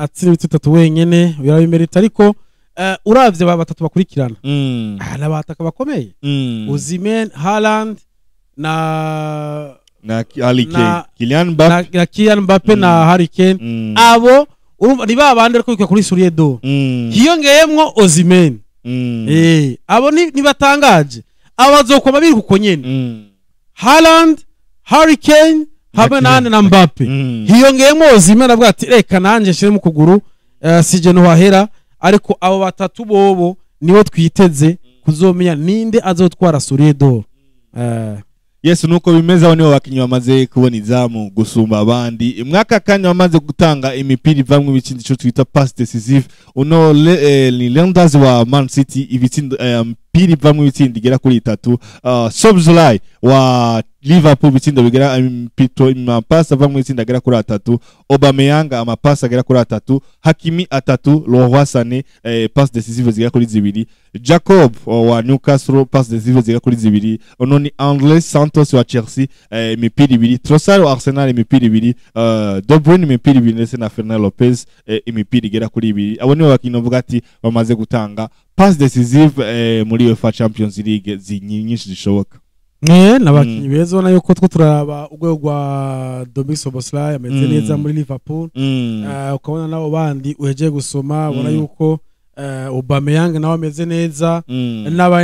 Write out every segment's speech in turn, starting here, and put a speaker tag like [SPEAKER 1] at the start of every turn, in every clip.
[SPEAKER 1] atsiri bitatu wenyene birabimerita ariko uravye batatu bakurikirana n'abataka bakomeye Osimhen Haaland na Kylian Mbappe na Harry Kane abo urumva ni babandi ariko kuri Serie A hiyongeyemwo Osimhen abo ni batangaje abazokoma biri kuko nyene Haaland Harry Kane hamwe na Mbappe hiyongeyemwo Osimhen avuga ati reka nanje shire mu kuguru sije no wahera ariko abo batatu bobo nibo twiteze kuzomenya ninde azotwara Serie A
[SPEAKER 2] Yes nuko bimeza abo nibo bakinyi bamaze kubona izamu gusumba abandi mwaka kanya bamaze gutanga imipira ivamwe ibitsindi cyo twita pass decisive uno Lenders wa Man City ibitsindi piri ivamwe ibitsindi gera kuri 3 Szoboszlai wa Liverpool bitsindo bigera impito imapasa vamwe ibitsinda gera kuri 3 Aubameyang amapasa gera kuri 3 Hakimi 3 Leroy Sané pass decisive zigera kuri 2 Jacob wa Newcastle pass decisive zigera kuri 2 ononi Andres Santos wa Chelsea imipira 2 Trossard wa Arsenal imipira 2 De Bruyne imipira 2 ndetse na Fernando Lopez imipira igera kuri 2 abo nibo bakino vuga ati bamaze gutanga pass decisive muri UEFA Champions League nyinshi zishoboka
[SPEAKER 1] nabakinyi beza ubona yuko two turaba urwego rwa Dominic Szoboszlai ameze neza muri Liverpool ukabona nabo bandi uhejeje gusoma ubona yuko Aubameyang nawe ameze neza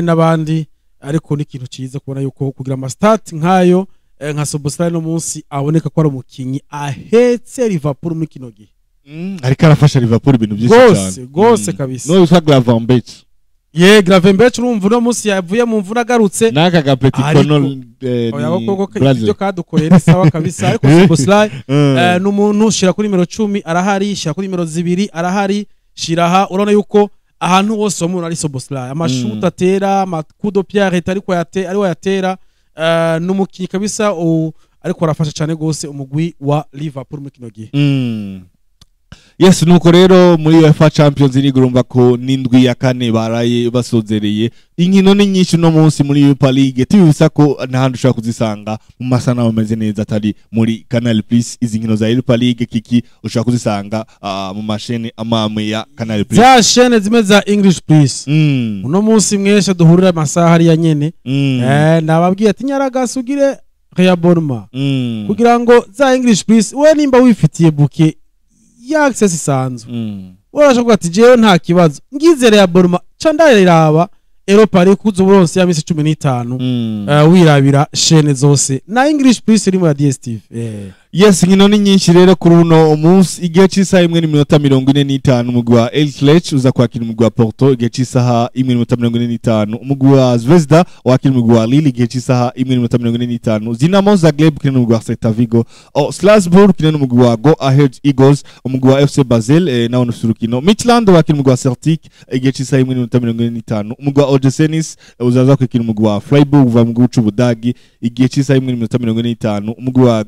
[SPEAKER 1] n'abandi ariko n'ikintu ciza kubona yuko kugira ama start nkayo nka Szoboszlai no munsi aboneka ko ari umukinyi ahetse Liverpool muri kino gihe
[SPEAKER 2] ariko arafasha Liverpool ibintu byinshi cyane
[SPEAKER 1] gose kabisa
[SPEAKER 2] no yitwa Gravenberch
[SPEAKER 1] Gravenberch urumva no munsi yavuye mu mvura agarutse
[SPEAKER 2] naka gapeti kono
[SPEAKER 1] ibyo kadukorera sawa kabisa ariko Szoboszlai n'umuntu shira kuri numero 10 arahari shira kuri numero 2 arahari shiraha urona yuko ahantu hose umuntu ari Szoboszlai amashuta atera amakudo Pierre ariko yatera n'umukinyi kabisa ariko arafasha cyane gose umugwi wa Liverpool mu kino gihe
[SPEAKER 2] Yes nuko rero muri UEFA Champions League urumva ko nindwi ya kane baraye basozereye inkino ni nyinshi no munsi muri Europa League tubisa ko ntahandi ushaka kuzisanga mu masana bameze neza atari muri Canal Plus izi nkino za Europa League kiki ushaka kuzisanga mu mashene amamwe ya Canal Plus
[SPEAKER 1] za chaîne zimeza English Plus uno munsi mweshe duhurira amasaha ari ya nyene nababwiye ati nyaragasugire reabonnement kugira ngo za English Plus we nimba wifitiye bouquet ya access isanzwe urashobora ati jewe nta kibazo ngizere ya Borma candareba Europa League kuzuburonse ya misi 15 wirabira chaîne zose na English Plus iri mu DStv
[SPEAKER 2] Yes nkino ni nyinshi rero kuri uno umunsi igihe cy'isaha 1:45 umugwi wa El Klech uza kwakira umugwi wa Porto igihe cy'isaha 1:45 umugwi wa Zvezda wakira umugwi wa Lille igihe cy'isaha 1:45 Dinamo Zagreb kina umugwi wa Celta Vigo Strasbourg kina umugwi wa Go Ahead Eagles umugwi wa FC Basel nawo nusurukino Midtjylland wakira umugwi wa Celtic igihe cy'isaha 1:45 umugwi wa OGC Nice uzaza kwakira umugwi wa Freiburg uva mu gihugu cy'Ubudagi igihe cy'isaha 1:45 umugwi wa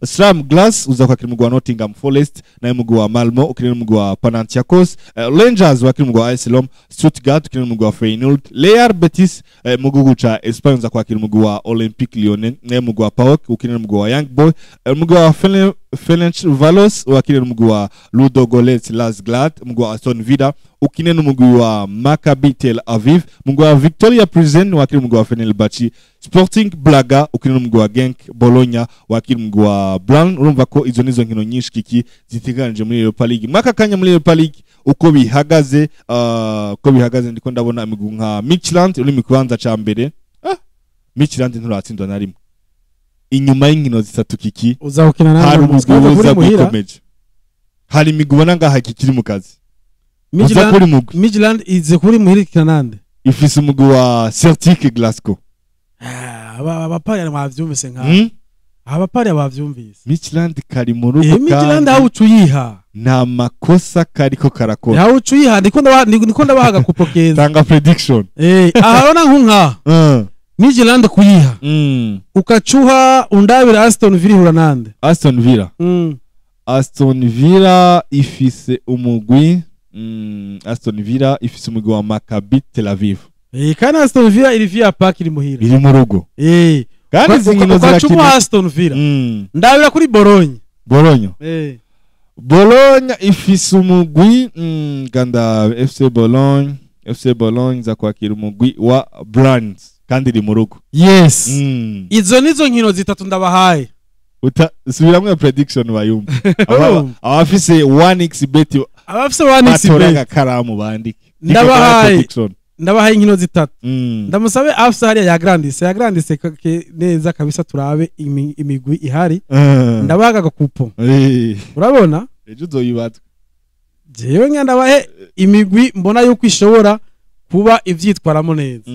[SPEAKER 2] Sram Glass uzakwakira umugwi wa Nottingham Forest na umugwi wa Malmo ukina umugwi wa Panathinaikos Rangers wakira umugwi wa AS Roma Stuttgart ukina umugwi wa Feyenoord Real Betis mu gihugu ca Espagne uzakwakira umugwi wa Olympique Lyonnais na umugwi wa PAOK ukina umugwi wa Young Boys umugwi wa Ferencvaros wakira umugwi wa Ludogorets Razgrad umugwi wa Aston Villa ukina n'umugwi wa Maccabi Tel Aviv umugwi wa Victoria Pilsen wakira umugwi wa Fenerbahce Sporting Braga ukina n'umugwi wa Genk Bologna wakira umugwi wa Brann urumva ko izo nizo nkino nyinshi kiki ziteganije muri Europa League mwaka kanya muri Europa League uko bihagaze ndiko ndabona imigwi nka Midtjylland uri mu kibanza ca mbere Midtjylland nturatsindwa na rimwe inyuma y'inkino zitatu kiki
[SPEAKER 1] uzakina na
[SPEAKER 2] hari umugwi ukomeje hari imigubona ngaha kikiri mu kazi
[SPEAKER 1] Midtjylland ize kuri muhirikira nande
[SPEAKER 2] ifise umugwi wa Celtic Glasgow
[SPEAKER 1] abapari bavyumvise nka abapari bavyumvise
[SPEAKER 2] Midtjylland kari mu rugo
[SPEAKER 1] Midtjylland aho ucuyiha
[SPEAKER 2] nta makosa kariko karakora
[SPEAKER 1] aho ucuyiha ndiko ndabahaga kupokeza
[SPEAKER 2] tanga prediction
[SPEAKER 1] aharona nkunka Midtjylland kuyiha ukacuha undabira Aston Villa hura nande
[SPEAKER 2] Aston Villa ifise umugwi Aston Villa ifise umugwi wa Maccabi Tel Aviv
[SPEAKER 1] kana Aston Villa iri via park iri muhira
[SPEAKER 2] iri mu rugo
[SPEAKER 1] kandi zingino zirakina Aston Villa ndabira kuri Bologna
[SPEAKER 2] Bologna ifise umugwi ganda FC Bologna za kwakira umugwi wa Brands kandi iri mu rugo.
[SPEAKER 1] Yes. Izo nizo nkino zitatu ndabahaye.
[SPEAKER 2] Subiramwe prediction bayumva. Abafise 1xbet.
[SPEAKER 1] Abafise 1xbet
[SPEAKER 2] karamu bandike.
[SPEAKER 1] Ndabahaye inkino zitatu. Ndamusabe afisa hariya ya Grandise neza kabisa turabe imigwi ihari. Ndabaga gakupo. Urabona?
[SPEAKER 2] Ejo uzoyibatwa.
[SPEAKER 1] Jewe ngandabahe imigwi mbona yuko ishobora kuba ivyitwaramo neza.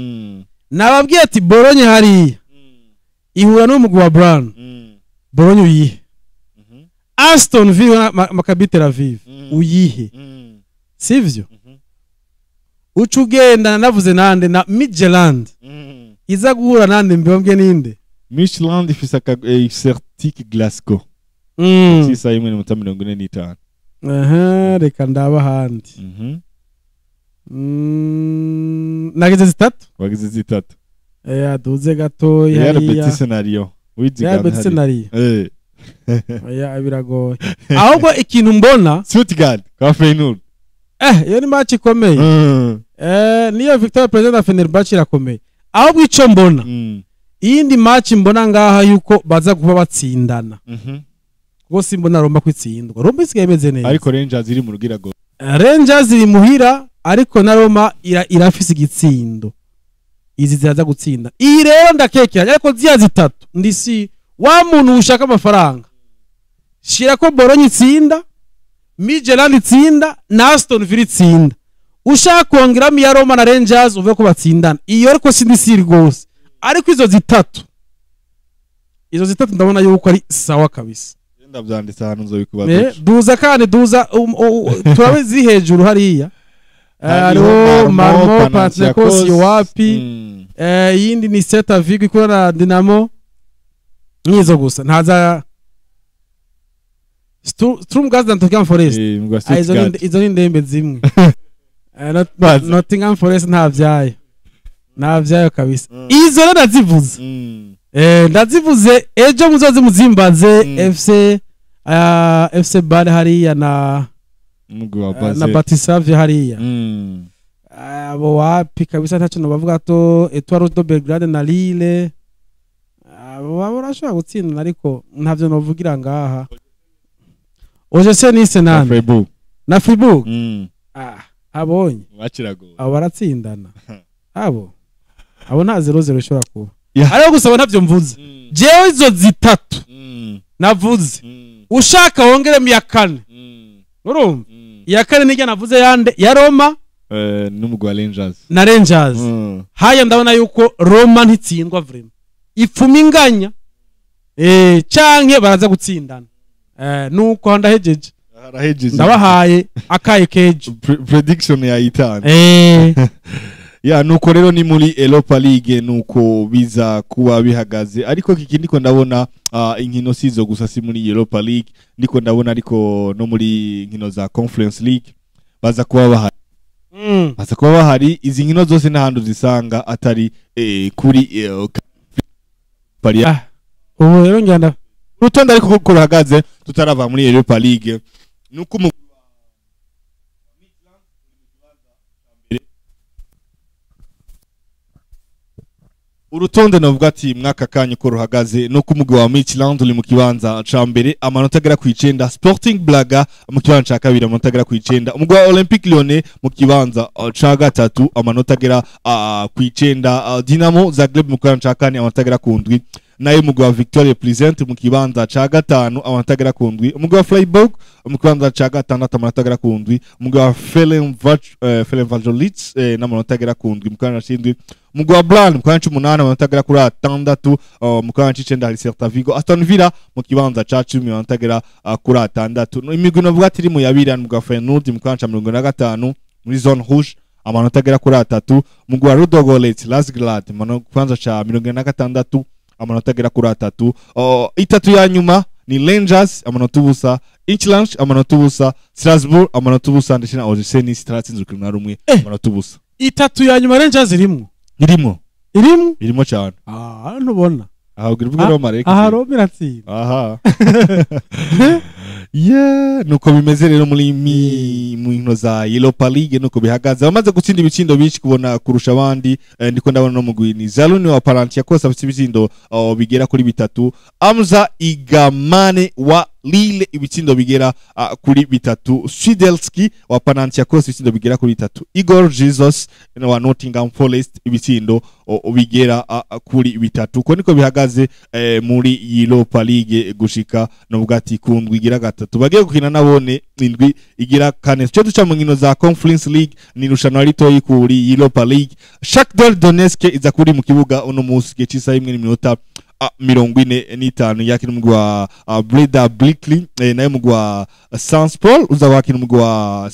[SPEAKER 1] Nababwiye ati Bologna hariya. Ihura n'umugwi wa Brown. Bologna uyihe. Aston Villa Maccabi Tel Aviv uyihe. Sivyo? Ucugenda navuze nande na Midtjylland. Iza guhura nande mbibambwe ninde?
[SPEAKER 2] Midtjylland ifisa Celtic Glasgow. Sisa imwe ni 45.
[SPEAKER 1] Reka ndaba handi. Nagize zitatu?
[SPEAKER 2] Wagize zitatu.
[SPEAKER 1] Duze gato
[SPEAKER 2] ya petit scenario.
[SPEAKER 1] Ya petit scenario. Ya biragoye. Ahubwo ikintu mbona
[SPEAKER 2] Stuttgart kwa Feyenoord.
[SPEAKER 1] Iyo ni match ikomeye. Niyo Victor President of Fenerbahce irakomeye. Ahubwo ico mbona. Iyindi match mbona ngaha yuko baza kuba batsindana. Kuko simbona Roma kwitsindwa. Roma isigaye imeze neza.
[SPEAKER 2] Ariko Rangers iri mu rugira go.
[SPEAKER 1] Rangers iri muhira ariko na Roma irafise igitsindo. Izi ziraza gutsinda. Iyi rero ndakekera ariko ziya zitatu ndisi wa muntu ushaka amafaranga. Shira ko Bologna itsinda, Midtjylland itsinda, na Aston Villa itsinda. Ushaka kongeramo ya Roma na Rangers uvuye ko batsindana. Iyo ariko sindisiri gose. Ariko izo zitatu ndabona yuko ari sawa kabisa.
[SPEAKER 2] Ndavyanditse hano nzobikubaza.
[SPEAKER 1] Duza kandi duza turabizi hejuru hariya. Aro Malmo Panathinaikos wapi? Yindi ni Celta Vigo ikora na Dinamo. Nizo gusa ntaza Sturm Graz na Nottingham Forest. Izo ni ndembe zimwe. Nottingham Forest ntavyayo kabisa. Izo rero ndazivuze. Ndazivuze ejo muzozi muzimbaze FC Bâle hariya na Batisavia hariya. Abo wapi kabisa ntacho no bavuga to Etoile de Belgrade na Lille. Abo barashobora gutsinda ariko ntavyo novugira ngaha. Oje Nice nande na Fribourg. Abonye
[SPEAKER 2] bakirago.
[SPEAKER 1] Abo baratsindana. Abo nta 0-0 ishobora kuba. Ariko gusaba ntavyo mvuze. Jewe izo zitatu navuze. Ushaka wongeremo ya kane. Urumva? Ya kane nijya navuze yande ya Roma
[SPEAKER 2] n'umugwa Rangers.
[SPEAKER 1] Na Rangers. Haya ndabona yuko Roma ntitsindwa vraiment. Ipfuma inganya. Canke baraza gutsindana. Nuko ndahejeje. Ndabahaye akaye keje.
[SPEAKER 2] Prediction ya itanu. Ya nuko rero ni muri Europa League nuko biza kuba bihagaze ariko kikindi ko ndabona inkino sizo gusa si muri Europa League ndiko ndabona ariko no muri inkino za Conference League baza kuba bahari. Baza kuba bahari izi nkino zose n'ahantu zisanga atari kuri Paria.
[SPEAKER 1] Rero ngenda
[SPEAKER 2] rutonde ariko ko ruhagaze tutarava muri Europa League nuko urutonde navuga ati mwaka kanyu ko ruhagaze no kumugwa wa Midtjylland uri mu kibanza ca mbere amanota agera ku 9, Sporting Braga mu kibanza ca kabiri amanota agera ku 9, umugwa wa Olympique Lyonnais mu kibanza ca gatatu amanota agera ku 9, Dinamo Zagreb mu kibanza ca kane amanota agera ku 7, naye umugwa wa Victoria Pleasant mu kibanza ca gatanu amanota agera ku 7, umugwa wa Freiburg mu kibanza ca gatandatu amanota agera ku 7, umugwa wa Ferencváros n'amanota agera ku 7 mu kibanza c'indwi, umugwa wa Brann mu kibanza c'8 amanota agera kuri 6, mu kibanza c'9 hari Celta Vigo, Aston Villa mu kibanza ca 10 amanota agera kuri 6, imigwi navuga ati iri mu yabiri umugwa wa Feyenoord mu kibanza ca 55 muri zone rouge amanota agera kuri 3, umugwa wa Ludogorets Razgrad mu kibanza ca 56 amanota agera kuri 3, itatu ya nyuma ni Rangers amanota ubusa, Inchlange amanota ubusa, Strasbourg amanota ubusa ndetse na OGC Nice taratsinzwe na rumwe amanota ubusa.
[SPEAKER 1] Itatu ya nyuma Rangers irimo
[SPEAKER 2] cyane.
[SPEAKER 1] Ntubona
[SPEAKER 2] aho ugira uvuga Roma reka
[SPEAKER 1] aha Roma iratsinda.
[SPEAKER 2] nuko bimeze rero muri mu nkino za Europa League nuko bihagaze bamaze gutsinda ibitsindo bishi kubona kurusha abandi ndiko ndabona no mugwini Zaluni wa Panathinaikos afite ibitsindo bigera kuri bitatu Amza Igamane wa Lille ibitsindo bigera kuri bitatu Swidelski wa Panathinaikos ibitsindo bigera kuri bitatu Igor Jesus wa Nottingham Forest ibitsindo bigera kuri bitatu ko niko bihagaze muri Europa League gushika no bugati kundwi igira gatatu bagiye gukina nabone indwi igira kane cyo duca mu nkino za Conference League ni rushanwa ritoyi kuri Europa League Shakhtar Donetsk iza kuri mu kibuga uno munsi gecisa imwe n'iminota 45 yakina umugwa Breda Blickly nayo mugwa Sanspol uza wakina umugwa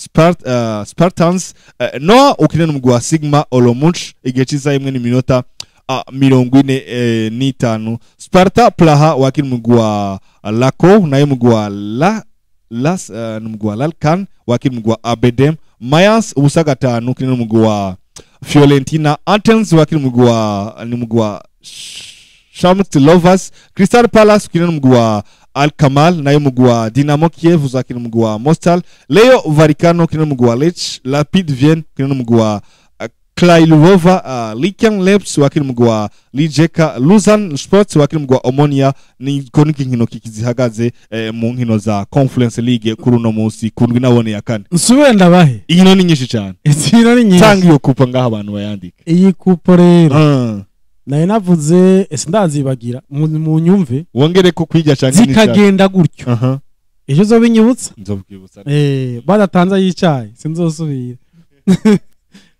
[SPEAKER 2] Spartans no ukina umugwa Sigma Olomouc igecisa imwe n'iminota 45 Sparta Praha wakina umugwa Lako nayo mugwa mugwa Lalkan wakina umugwa Abedem Mayence ubusa gatanu ukina umugwa Fiorentina Athens wakina umugwa Shamit Lovers Crystal Palace ukina umugwa Al-Kamal nayo mugwa Dynamo Kiev uzakina umugwa Mostar Leo Varicano ukina umugwa Lech Rapid Vienne ukina umugwa Krylova Likan Leps wakina umugwa Rijeka Luzan Sports wakina umugwa Omonia ni koniki nkino kikizihagaze mu nkino za Conference League kuri uno munsi kundwi nabone ya kane
[SPEAKER 1] nsubenda bahe
[SPEAKER 2] inkino ni nyinshi cyane
[SPEAKER 1] inkino ni nyinshi
[SPEAKER 2] tanga iyo kupa ngaha abantu bayandika
[SPEAKER 1] iyi kupa rero naye navuze sindazibagira mu nyumve
[SPEAKER 2] wongere ko kwijya cyane
[SPEAKER 1] zikagenda gutyo ejo zo binyibutsa
[SPEAKER 2] nzobwibutsa
[SPEAKER 1] badatanza yicaye sinzosubira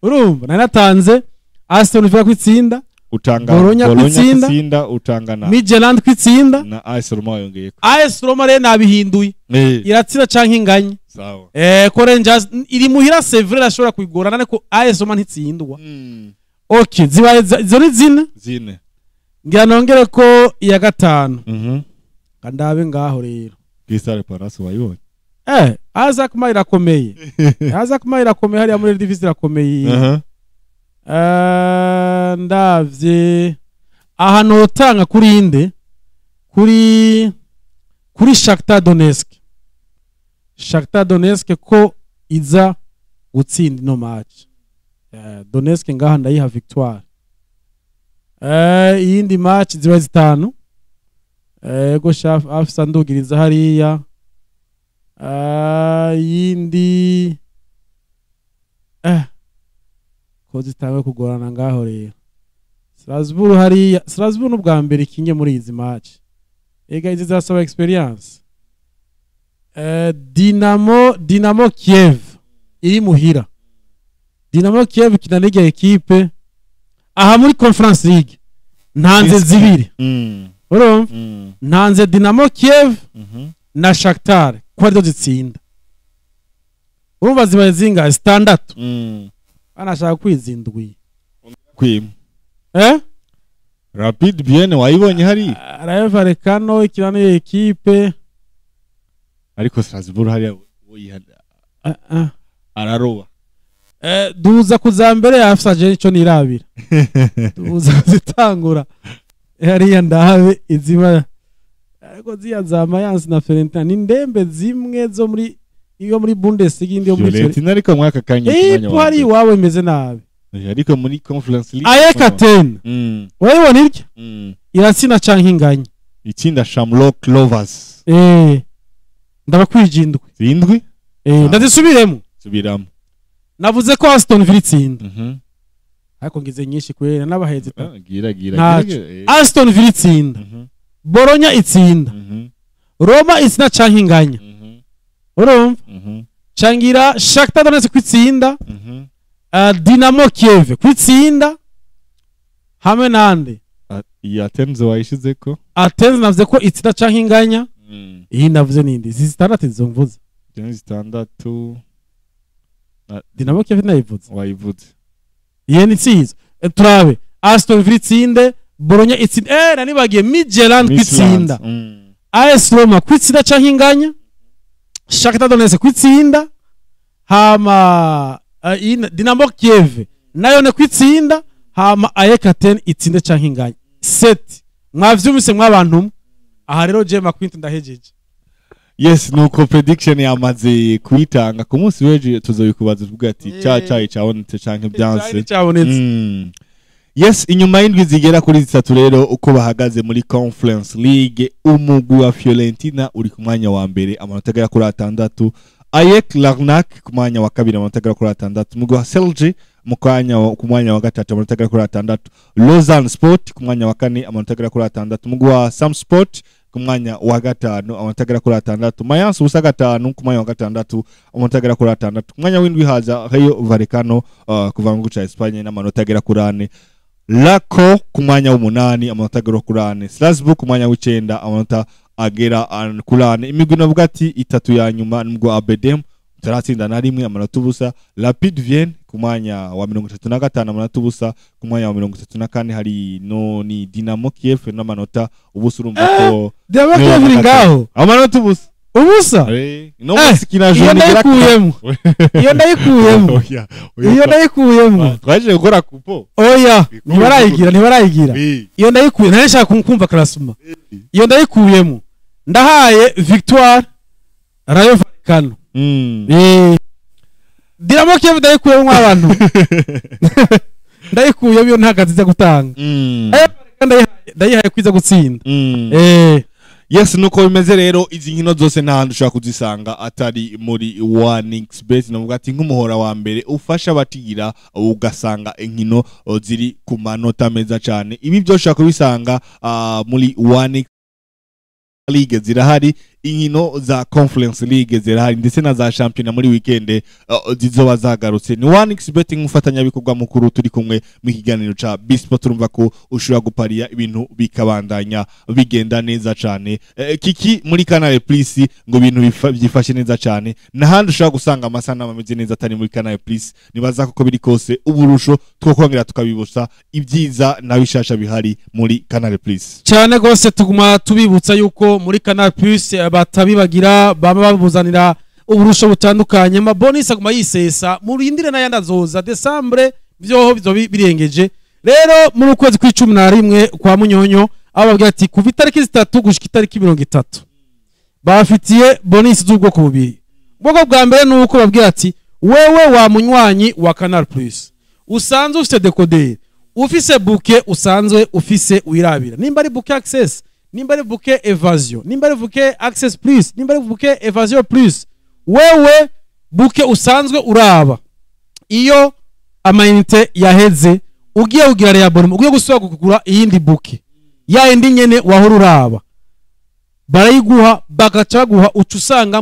[SPEAKER 1] urumva nanatanze Aston Villa kwitsinda
[SPEAKER 2] utanga
[SPEAKER 1] Bologna kwitsinda
[SPEAKER 2] utangana
[SPEAKER 1] Midtjylland kwitsinda
[SPEAKER 2] na AS Roma yongeye
[SPEAKER 1] AS Roma rero nabihinduye iratsira canke inganye
[SPEAKER 2] sawa
[SPEAKER 1] ko Rangers iri muhira Sevilla ashobora kwigorana ariko AS Roma ntitsindwa okay zibaye zo ni zine ngira nongere ko iya gatanu kandabe ngaho rero
[SPEAKER 2] Crystal Palace wayibonye
[SPEAKER 1] Azak Mayira komeye hariya muri division irakomeye ndavye ahantu utanga kuri inde kuri Shakhtar Donetsk ko iza gutsinda no match Donetsk ngaha ndayiha victoire iyindi match ziba zitanu ego shaf afisa ndugiriza hariya yindi ko zitawe kugorana ngaho rero Strasbourg hariya Strasbourg n'ubwa mbere kinye muri izi match ega izi zasaba experience Dynamo Kiev iri muhira Dynamo Kiev kina nige equipe aha muri Conference League ntanze zibiri urumva ntanze Dynamo Kiev na Shakhtar kwari zitsinda urumva zibaye zinga standard anashaka kwizindwi
[SPEAKER 2] kwim Rapid Vienne wayibonye hari
[SPEAKER 1] Rayo Vallecano ikirano equipe
[SPEAKER 2] ariko Strasbourg hari araroba
[SPEAKER 1] duza kuzambere yafisa je cyo nirabira duza zitangura hariya ndahabe iziba ariko ziya za Mayence na Fiorentina ni ndembe zimwe zo muri Bundesliga indi yo muri
[SPEAKER 2] Fiorentina ariko mwaka kanye
[SPEAKER 1] hari wawe meze nabi
[SPEAKER 2] ariko muri Conference League
[SPEAKER 1] Ayekaten wayibona iryo iratsina canke inganye
[SPEAKER 2] itsinda Shamrock Rovers
[SPEAKER 1] ndabakwijindwe
[SPEAKER 2] zindwi
[SPEAKER 1] ndazisubiremo
[SPEAKER 2] subiramo
[SPEAKER 1] navuze ko Aston Villa itsinda ariko ngize nyinshi kwera n'abaheze
[SPEAKER 2] gira
[SPEAKER 1] Aston Villa itsinda Bologna itsinda Roma itsinda canke inganya urumva cangira Shakhtar Donetsk kwitsinda Dynamo Kiev kwitsinda hamwe nande
[SPEAKER 2] Athens wayishize ko
[SPEAKER 1] Athens navuze ko itsinda canke inganya iyi navuze nindi zitandatu zomvuze
[SPEAKER 2] zitandatu
[SPEAKER 1] Dynamo Kiev nayivuze
[SPEAKER 2] wayivuze
[SPEAKER 1] yeni tsiza turabe Aston Villa itsinde Bologna itsinda nani bagiye Midtjylland kwitsinda AS Roma kwitsinda canke inganya Shakhtar Donetsk kwitsinda hama Dynamo Kiev nayo ne kwitsinda hama Ayekaten itsinde canke inganya set mwavyumvise mwabantu aha rero je makwintu ndahejeje
[SPEAKER 2] Yes, nuko prediction yamaze kuitanga ku munsi weje tuzobikubaza tuvuga ati cyacaye cyabonetse canke byanse. Yes, inyuma y'indwi zigera kuri 3 rero uko bahagaze muri Conference League, umugwi wa Fiorentina uri ku mwanya wa mbere amanota agera kuri 6, AEK Larnac ku mwanya wa kabiri amanota agera kuri 6, umugwi wa Celje ku mwanya wa gatatu amanota agera kuri 6, Lausanne Sport ku mwanya wa kane amanota agera kuri 6, umugwi wa Sam Sport ku mwanya wa gatanu amanota agera kuri 6, Mayence ubusa gatanu ku mwanya wa gatandatu amanota agera kuri 6, ku mwanya w'indwi haza Rayo Vallecano kuva mu gihugu ca Espagne n'amanota agera kuri 4, Lako ku mwanya w'umunani amanota agera kuri 4, Strasbourg ku mwanya w'icenda amanota agera kuri 4. Imigwi navuga ati itatu ya nyuma n'umugwi Abedem utaratsinda na rimwe amanota ubusa, Rapid Vienne ku mwanya wa 35 amanota ubusa, ku mwanya wa 34 hari ni Dynamo Kiev n'amanota ubusa. Urumva ko
[SPEAKER 1] Dynamo Kiev iri ngaho
[SPEAKER 2] amanota ubusa
[SPEAKER 1] no musikina jone ndayikuyemo iyo ndayikuyemo
[SPEAKER 2] twaje gukora kupo
[SPEAKER 1] oya ntibarayigira iyo ndayikuye ntashaka kumva classement iyo ndayikuyemo ndahaye Victoire Rayo Vallecano Dynamo Kiev ndayikuyemo abantu ndayikuyemo iyo ntagaziza gutanga ndayihaye kwiza gutsinda
[SPEAKER 2] Yes, nuko bimeze rero izi nkino zose nta hantu ushaka kuzisanga atari muri 1xBet. Navuga ati nk'umuhora wa mbere ufasha abatigira ugasanga inkino ziri ku manota meza cyane. Ibi byo ushaka kubisanga muri 1x League zirahari, inkino za Conference League zirahari, ndetse na za Championnat muri weekend zizoba zagarutse. Ni 1xBet nk'ufatanya bikorwa mukuru turi kumwe mu kiganiro ca Bisport. Urumva ko ushobora guparia ibintu bikabandanya bigenda neza cyane. Kiki muri Canal Plus ngo ibintu byifashe neza cyane, nahandi ushobora gusanga amasana ameze neza atari muri Canal Plus. Nibaza ko biri kose uburusho two kongera tukabibusa ibyiza nabishasha bihari muri Canal Plus
[SPEAKER 1] cyane gose. Tuguma tubibutsa yuko muri Canal Plus batabibagira baba babuzanira uburusho butandukanye, amabonus aguma yisesa murindire nayandazoza December byoho bizo birengeje. Rero muri ukwezi kwa11 kwa Munyonyo ababwira ati kuva itariki 3 gushika itariki 30 bafitiye bonus z'ubwoko bubiri. Ubwoko bwa mbere nuko babwira ati wewe wa munywanyi wa Canal Plus usanzwe ufite decoder, ufise bouquet usanzwe ufise wirabira, nimba ari bouquet access, nimba ari bouquet evasion, nimba ari bouquet access plus, nimba ari bouquet evasion plus, wewe bouquet usanzwe uraba iyo amayinite yaheze ugiye kugira reabonnement, ugiye gusubira kugura iyindi bouquet ya indi nyene wahora uraba barayiguha bagacaguha ucusanga